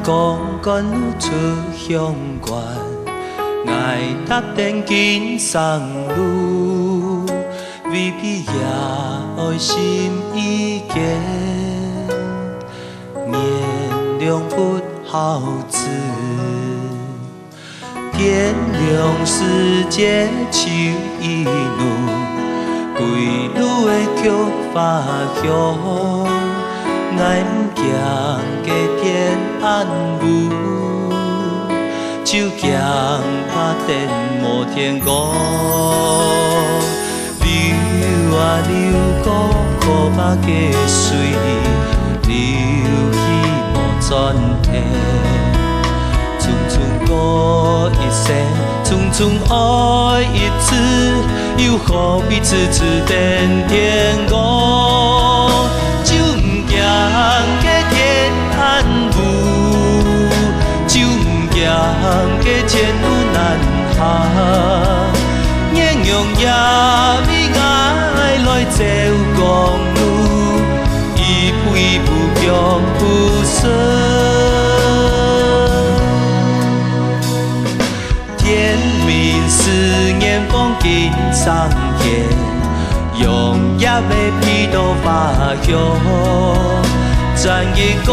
公干路出乡关，爱搭电紧送路，未必也爱心已坚，面容不好字，点亮世界秋意浓，归路的菊花香。爱唔惊加添暗雾，就惊拍电无天光。流啊流过苦把加水，流去无转天。匆匆过一生，匆匆爱一次，又何必次次等天光？就唔惊加添暗雾，就唔惊加前路难行。英勇也未爱来走公路，一步一步脚步深。天明思念风景上天。用也要披头发香，咱的歌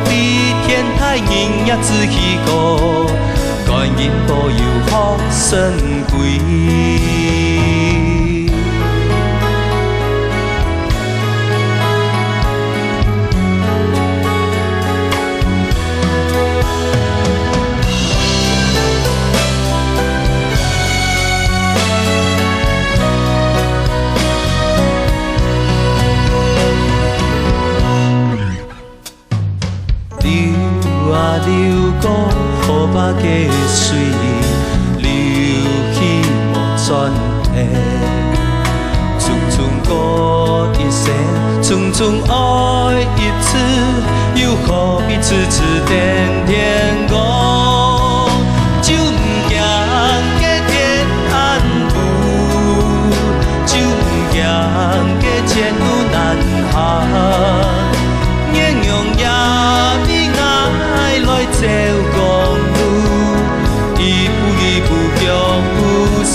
比天台人也志气高，观音保佑福生贵。流过雨把加水，流去无转天。匆匆过一生，匆匆爱一次，又何必次次等天光？就唔惊加添暗雾，就唔惊加前路难行。英勇也未爱来走公路，一步一步脚步深。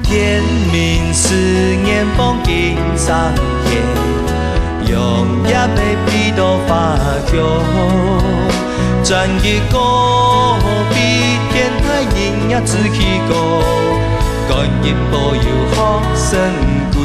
天明思念风景上天，用也要披头发香。咱的歌比天台人也志气高，观音保佑福生贵。